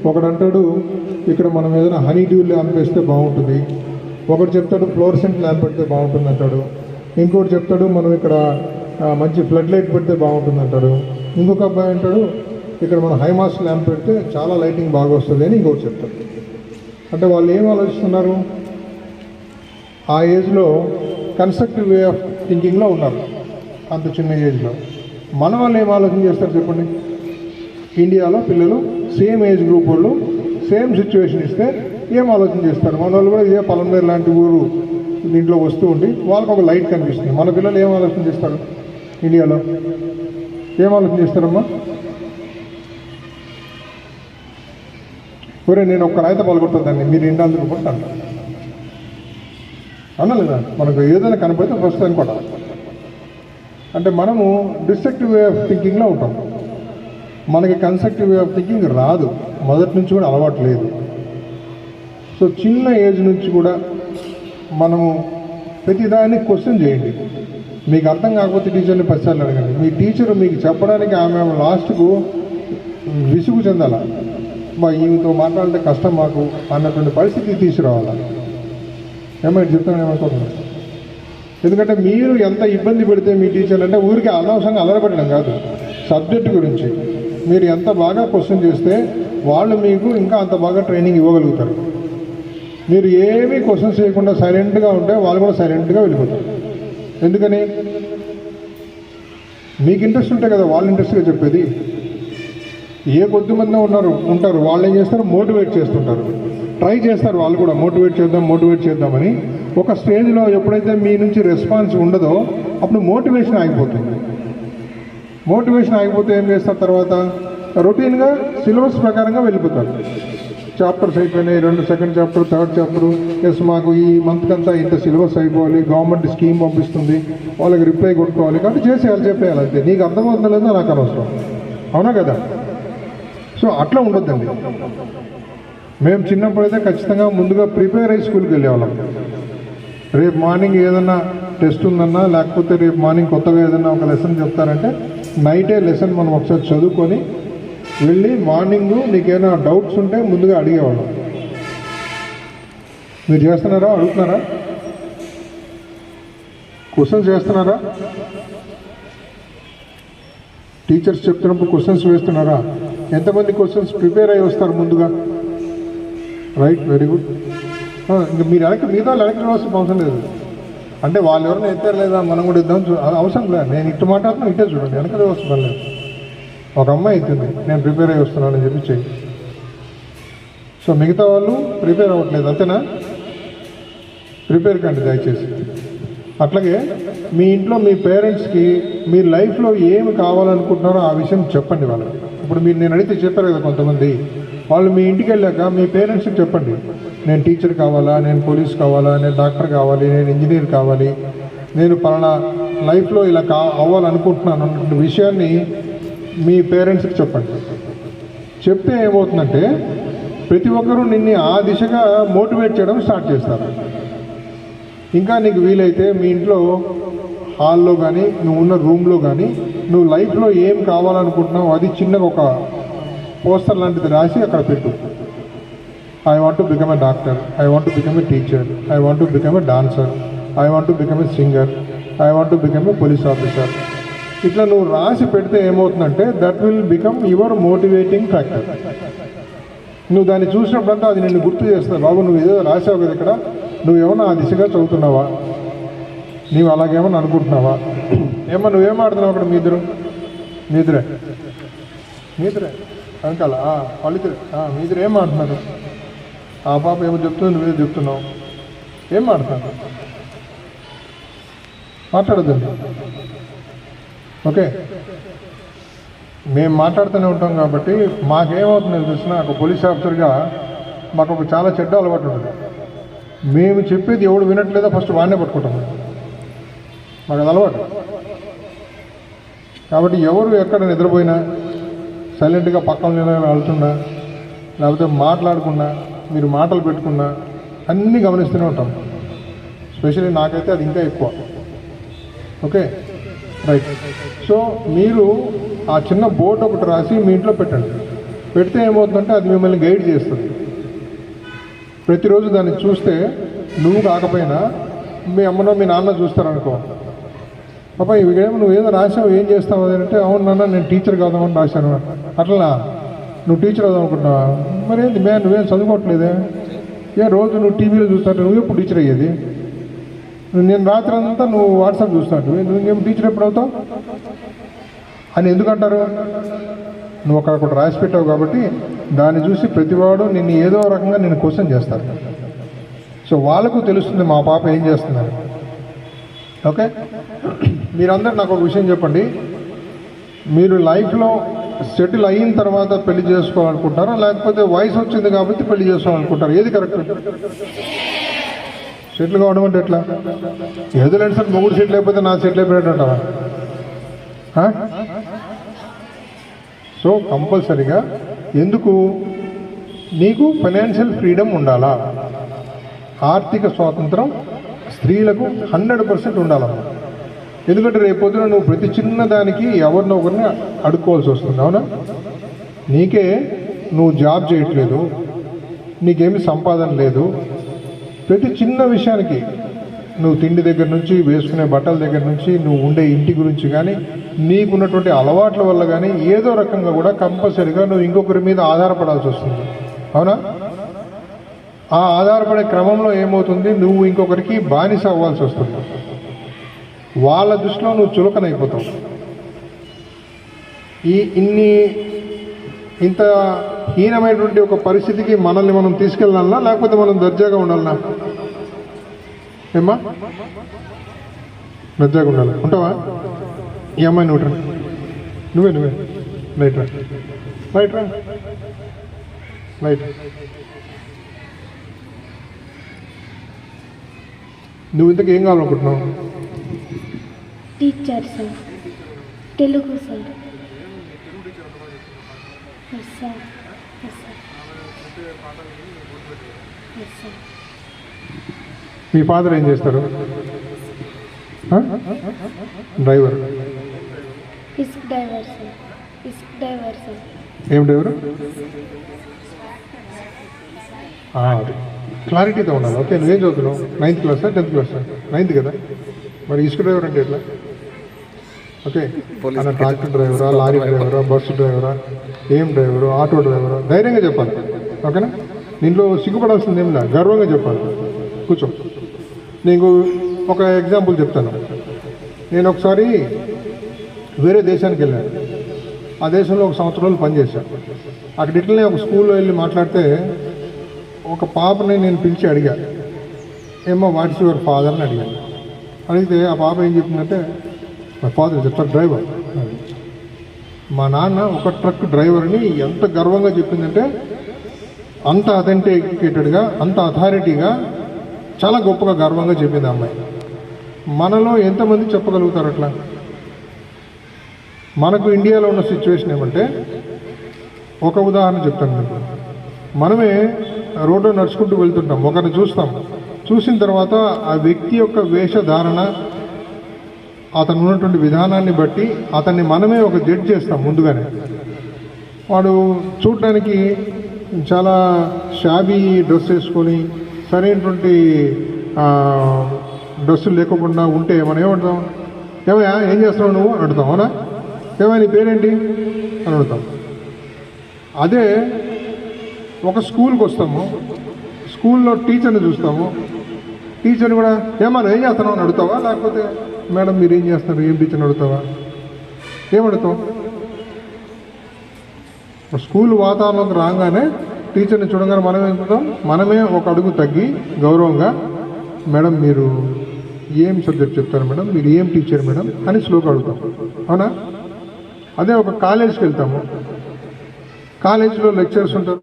ఒకడు అంటాడు ఇక్కడ మనం ఏదైనా హనీ డ్యూ ల్యాంప్ వేస్తే బాగుంటుంది, ఒకడు చెప్తాడు ఫ్లోరసెంట్ ల్యాంప్ పెడితే బాగుంటుంది అంటాడు, ఇంకోటి చెప్తాడు మనం ఇక్కడ మంచి ఫ్లడ్ లైట్ పెడితే బాగుంటుంది అంటాడు, ఇంకొక అబ్బాయి అంటాడు ఇక్కడ మనం హైమాస్ ల్యాంప్ పెడితే చాలా లైటింగ్ బాగా వస్తుంది అని ఇంకోటి చెప్తాడు. అంటే వాళ్ళు ఏం ఆలోచిస్తున్నారు, ఆ ఏజ్లో కన్స్ట్రక్టివ్ వే ఆఫ్ థింకింగ్లో ఉన్నారు అంత చిన్న ఏజ్లో. మన వాళ్ళు ఏం ఆలోచన చేస్తారు చెప్పండి? ఇండియాలో పిల్లలు సేమ్ ఏజ్ గ్రూప్ వాళ్ళు సేమ్ సిచ్యువేషన్ ఇస్తే ఏం ఆలోచన చేస్తారు? మన వాళ్ళు కూడా ఇదే పలంనేరు లాంటి ఊరు దీంట్లో వస్తూ ఉండి వాళ్ళకి ఒక లైట్ కనిపిస్తుంది. మన పిల్లలు ఏం ఆలోచన చేస్తారు? ఇండియాలో ఏం ఆలోచన చేస్తారమ్మా? ఒరే నేను ఒక్క రాయిత పాల్గొంటుందండి మీరు ఇండాలని కొట్టాను అన్నలేదా? మనకు ఏదైనా కనపడితే ఫస్ట్ టైం కొట్టాలి. అంటే మనము డిస్ట్రక్టివ్ వే ఆఫ్ థింకింగ్లో ఉంటాం. మనకి కన్స్ట్రక్టివ్ వే ఆఫ్ థింకింగ్ రాదు, మొదటి నుంచి కూడా అలవాటు లేదు. సో చిన్న ఏజ్ నుంచి కూడా మనము ప్రతిదాన్ని క్వశ్చన్ చేయండి. మీకు అర్థం కాకపోతే టీచర్ని పదిసార్లు అడగండి. మీ టీచర్ మీకు చెప్పడానికి ఆమె లాస్ట్కు విసుగు చెందాల, మా ఈమెతో మాట్లాడితే కష్టం మాకు అన్నటువంటి పరిస్థితి తీసుకురావాలా. ఏమైనా చెప్తాను ఏమనుకుంటున్నాను. ఎందుకంటే మీరు ఎంత ఇబ్బంది పెడితే మీ టీచర్లు అంటే ఊరికి అనవసరంగా అలరపెట్టడం కాదు, సబ్జెక్టు గురించి మీరు ఎంత బాగా క్వశ్చన్ చేస్తే వాళ్ళు మీకు ఇంకా అంత బాగా ట్రైనింగ్ ఇవ్వగలుగుతారు. మీరు ఏమీ క్వశ్చన్స్ చేయకుండా సైలెంట్గా ఉంటే వాళ్ళు కూడా సైలెంట్గా వెళ్ళిపోతారు. ఎందుకని? మీకు ఇంట్రెస్ట్ ఉంటే కదా వాళ్ళు ఇంట్రెస్ట్గా చెప్పేది. ఏ కొద్దిమంది ఉంటారు వాళ్ళు ఏం చేస్తారు, మోటివేట్ చేస్తుంటారు, ట్రై చేస్తారు వాళ్ళు కూడా మోటివేట్ చేద్దామని. ఒక స్టేజ్లో ఎప్పుడైతే మీ నుంచి రెస్పాన్స్ ఉండదో అప్పుడు మోటివేషన్ ఆగిపోతుంది. మోటివేషన్ ఆగిపోతే ఏం చేస్తారు? తర్వాత రొటీన్గా సిలబస్ ప్రకారంగా వెళ్ళిపోతారు. చాప్టర్స్ అయిపోయినాయి, 2 second chapter, 3rd chapter, yes మాకు ఈ మంత్కి అంతా ఇంత సిలబస్ అయిపోవాలి, గవర్నమెంట్ స్కీమ్ పంపిస్తుంది, వాళ్ళకి రిప్లై కొట్టుకోవాలి కాబట్టి చేసేయాలి, చెప్పేయాలి అంతే. నీకు అర్థమవుతుందో లేదో నాకు అనవసరం, అవునా కదా? సో అట్లా ఉండొద్దండి. మేము చిన్నప్పుడైతే ఖచ్చితంగా ముందుగా ప్రిపేర్ అయ్యి స్కూల్కి వెళ్ళేవాళ్ళం. రేపు మార్నింగ్ ఏదన్నా టెస్ట్ ఉందన్నా లేకపోతే రేపు మార్నింగ్ కొత్తగా ఏదన్నా ఒక లెసన్ చెప్తారంటే నైటే లెసన్ మనం ఒకసారి చదువుకొని వెళ్ళి మార్నింగ్ నీకేమైనా డౌట్స్ ఉంటే ముందుగా అడిగేవాళ్ళం. మీరు చేస్తున్నారా? అడుగుతున్నారా? క్వశ్చన్స్ చేస్తున్నారా? టీచర్స్ చెప్తున్నప్పుడు క్వశ్చన్స్ వేస్తున్నారా? ఎంతమంది క్వశ్చన్స్ ప్రిపేర్ అయ్యి వస్తారు ముందుగా? Right, very good. ఇంకా మీరు మిగతా వెనక్కి రావాల్సిన అవసరం లేదు. అంటే వాళ్ళు ఎవరైనా ఎత్తారు లేదా మనం కూడా ఇద్దాం అవసరం లేదు. నేను ఇటు మాట్లాడుతున్నా ఇటే చూడండి, వెనకదే వస్తున్నాను లేదు. ఒక అమ్మాయి అవుతుంది నేను ప్రిపేర్ అయ్యి వస్తున్నానని చెప్పి చెయ్యి. సో మిగతా వాళ్ళు ప్రిపేర్ అవ్వట్లేదు అంతేనా? ప్రిపేర్ కండి దయచేసి. అట్లాగే మీ ఇంట్లో మీ పేరెంట్స్కి మీ లైఫ్లో ఏమి కావాలనుకుంటున్నారో ఆ విషయం చెప్పండి వాళ్ళకి. ఇప్పుడు మీరు నేను అడిగితే చెప్పారు కదా కొంతమంది, వాళ్ళు మీ ఇంటికి వెళ్ళాక మీ పేరెంట్స్కి చెప్పండి, నేను టీచర్ కావాలా, నేను పోలీస్ కావాలా, నేను డాక్టర్ కావాలి, నేను ఇంజనీర్ కావాలి, నేను పలానా లైఫ్లో ఇలా అవ్వాలనుకుంటున్నాను అన్న విషయాన్ని మీ పేరెంట్స్కి చెప్పండి. చెప్తే ఏమవుతుందంటే ప్రతి ఒక్కరూ నిన్ను ఆ దిశగా మోటివేట్ చేయడం స్టార్ట్ చేస్తారు. ఇంకా నీకు వీలైతే మీ ఇంట్లో హాల్లో కానీ నువ్వు ఉన్న రూమ్లో కానీ నువ్వు లైఫ్లో ఏం కావాలనుకుంటున్నావు అది చిన్నగా ఒక పోస్టర్ లాంటిది రాసి అక్కడ పెట్టు. I want to become a doctor, I want to become a teacher, I want to become a dancer, I want to become a singer, I want to become a police officer. ఇట్లా నువ్వు రాసి పెడితే ఏమవుతుందంటే that will become your motivating factor. నువ్వు దాన్ని చూసినప్పుడంతా అది నిన్ను గుర్తు చేస్తావు, బాబు నువ్వు ఏదో రాసావు కదా ఇక్కడ, నువ్వేమన్నా ఆ దిశగా చదువుతున్నావా, నీవు అలాగేమన్నా అనుకుంటున్నావా, ఏమో నువ్వేం ఆడుతున్నావు అక్కడ మీదిరే అంకాల వాళ్ళిద్దరే మీదిరే ఏం ఆడుతున్నారు, ఆ పాప ఏమో చెప్తుంది నువ్వేదో చెప్తున్నావు, ఏం ఆడుతున్నావు, మాట్లాడద్దండి. ఓకే, మేము మాట్లాడుతూనే ఉంటాం కాబట్టి మాకేమవుతుందని తెలిసిన ఒక పోలీస్ ఆఫీసర్గా మాకు ఒక చాలా చెడ్డ అలవాటు ఉంటుంది. మేము చెప్పేది ఎవడు వినట్లేదో ఫస్ట్ వాడినే పట్టుకుంటాం, మాకు అది అలవాటు. కాబట్టి ఎవరు ఎక్కడ నిద్రపోయినా సైలెంట్గా పక్కన వెళ్తున్నా లేకపోతే మాట్లాడుకున్నా మీరు మాటలు పెట్టుకున్నా అన్నీ గమనిస్తూనే ఉంటాం. స్పెషల్లీ నాకైతే అది ఇంకా ఎక్కువ. Okay right. సో మీరు ఆ చిన్న బోర్డు ఒకటి రాసి మీ ఇంట్లో పెట్టండి. పెడితే ఏమవుతుందంటే అది మిమ్మల్ని గైడ్ చేస్తుంది. ప్రతిరోజు దాన్ని చూస్తే నువ్వు కాకపోయినా మీ అమ్మనో మీ నాన్న చూస్తారనుకో, పాప ఇవేమో నువ్వు ఏదో రాసావు, ఏం చేస్తావు అని అంటే, అవును నాన్న నేను టీచర్ కాదామని రాశాను. అట్లా నువ్వు టీచర్ అవుదాం అనుకుంటున్నావా? మరేంది నువ్వేం చదువుకోవట్లేదే, ఏ రోజు నువ్వు టీవీలో చూస్తావు, నువ్వు ఎప్పుడు టీచర్ అయ్యేది? నేను రాత్రి అంతా నువ్వు వాట్సాప్ చూస్తావు, నువ్వేం టీచర్ ఎప్పుడు అవుతావు అని ఎందుకంటారు? నువ్వు అక్కడ ఒకటి రాసి పెట్టావు కాబట్టి దాన్ని చూసి ప్రతివాడు నిన్ను ఏదో రకంగా నేను క్వశ్చన్ చేస్తారు. సో వాళ్ళకు తెలుస్తుంది మా పాప ఏం చేస్తున్నారు. ఓకే, మీరందరూ నాకు ఒక విషయం చెప్పండి, మీరు లైఫ్లో సెటిల్ అయిన తర్వాత పెళ్లి చేసుకోవాలనుకుంటారా, లేకపోతే వయసు వచ్చింది కాబట్టి పెళ్లి చేసుకోవాలనుకుంటారా? ఏది కరెక్ట్? సెటిల్ కావడం అంటే ఎట్లా? ఏదో లేదు సార్, మొగుడు సెటిల్ అయిపోతే నా సెటిల్ అయిపోయాడంటావా? సో కంపల్సరిగా ఎందుకు నీకు ఫైనాన్షియల్ ఫ్రీడమ్ ఉండాలా, ఆర్థిక స్వాతంత్రం స్త్రీలకు 100% ఉండాలమ్మా. ఎందుకంటే రేపొద్దున నువ్వు ప్రతి చిన్నదానికి ఎవరినో ఒకరిని అడుక్కోవాల్సి వస్తుంది. అవునా? నీకే నువ్వు జాబ్ చేయట్లేదు, నీకేమి సంపాదన లేదు, ప్రతి చిన్న విషయానికి నువ్వు తిండి దగ్గర నుంచి, వేసుకునే బట్టల దగ్గర నుంచి, నువ్వు ఉండే ఇంటి గురించి కానీ, నీకున్నటువంటి అలవాట్ల వల్ల కానీ ఏదో రకంగా కూడా కంపల్సరీగా నువ్వు ఇంకొకరి మీద ఆధారపడాల్సి వస్తుంది. అవునా? ఆ ఆధారపడే క్రమంలో ఏమవుతుంది, నువ్వు ఇంకొకరికి బానిస అవ్వాల్సి వస్తుంది. వాళ్ళ దృష్టిలో నువ్వు చులకనైపోతావు. ఇంత హీనమైనటువంటి ఒక పరిస్థితికి మనల్ని మనం తీసుకెళ్ళాలన్నా, లేకపోతే మనం దర్జాగా ఉండాలన్నా? ఏమ్మా, దర్జాగా ఉండాలి. ఉంటావా? ఈ అమ్మాయి నువ్వు నువ్వే రైట్ రా, రైట్ రా, రైట్. నువ్వు ఇంతకు ఏం కావాలనుకుంటున్నావు? Teacher sir, Telugu sir. మీ ఫాదర్ ఏం చేస్తారు? డ్రైవర్. ఇసుక డ్రైవర్ సార్. ఇసుక డ్రైవర్ సార్. ఏం డ్రైవరు? అది క్లారిటీతో ఉండాలి. ఓకే, నువ్వేం చదువుతున్నావు? 9th క్లాసా 10th క్లాసా? 9th కదా. మరి ఇసుక డ్రైవర్ అంటే ఎట్లా? ఓకే, అన్న ట్రాక్టర్ డ్రైవరా, లారీ డ్రైవరా, బస్సు డ్రైవరా, ఏం డ్రైవరు, ఆటో డ్రైవరా? ధైర్యంగా చెప్పాలి. ఓకేనా? దీంట్లో సిగ్గుపడాల్సింది ఏం లేదు, గర్వంగా చెప్పాలి. కూర్చో. నీకు ఒక ఎగ్జాంపుల్ చెప్తాను. నేను ఒకసారి వేరే దేశానికి వెళ్ళాను. ఆ దేశంలో 1 సంవత్సరం రోజులు పనిచేశాను. అక్కడ ఇట్లనే ఒక స్కూల్లో వెళ్ళి మాట్లాడితే ఒక పాపని నేను పిలిచి అడిగాను, ఏమో వాట్స్ యువర్ ఫాదర్ అని అడిగాను. అడిగితే ఆ పాప ఏం చెప్పిందంటే, మా ఫాదర్ చెప్తారు డ్రైవర్. మా నాన్న ఒక ట్రక్ డ్రైవర్ని ఎంత గర్వంగా చెప్పిందంటే, అంత అథెంటికేటెడ్గా, అంత అథారిటీగా, చాలా గొప్పగా గర్వంగా చెప్పింది ఆ అమ్మాయి. మనలో ఎంతమంది చెప్పగలుగుతారు అట్లా? మనకు ఇండియాలో ఉన్న సిచ్యువేషన్ ఏమంటే, ఒక ఉదాహరణ చెప్తాను మీకు. మనమే రోడ్డు నడుచుకుంటూ వెళ్తుంటాం, ఒకరిని చూస్తాం. చూసిన తర్వాత ఆ వ్యక్తి యొక్క వేషధారణ, అతను ఉన్నటువంటి విధానాన్ని బట్టి అతన్ని మనమే ఒక జడ్జ్ చేస్తాం ముందుగానే. వాడు చూడడానికి చాలా షాబీ డ్రెస్ వేసుకొని, సరైనటువంటి డ్రెస్సులు లేకుండా ఉంటే మనం ఏమంటాం? ఏమయ్యా ఏం చేస్తున్నావు నువ్వు అని అడుగుతాం. అవునా? ఏమయ్యా నీ పేరేంటి అని అడుగుతాం. అదే ఒక స్కూల్కి వస్తాము, స్కూల్లో టీచర్ని చూస్తాము. టీచర్ని కూడా ఏమన్నా ఏం చేస్తున్నావు అని అడుగుతావా, లేకపోతే మేడం మీరు ఏం చేస్తున్నారు, ఏం టీచర్ని అడుగుతావా? ఏమడుగుతావు? స్కూల్ వాతావరణంలోకి రాగానే టీచర్ని చూడగానే మనం ఏం చెప్తాం? మనమే ఒక అడుగు తగ్గి గౌరవంగా, మేడం మీరు ఏం సబ్జెక్ట్ చెప్తారు మేడం, మీరు ఏం టీచర్ మేడం అని స్లోగా అడుగుతాం. అవునా? అదే ఒక కాలేజ్కి వెళ్తాము, కాలేజీలో లెక్చర్స్ ఉంటారు.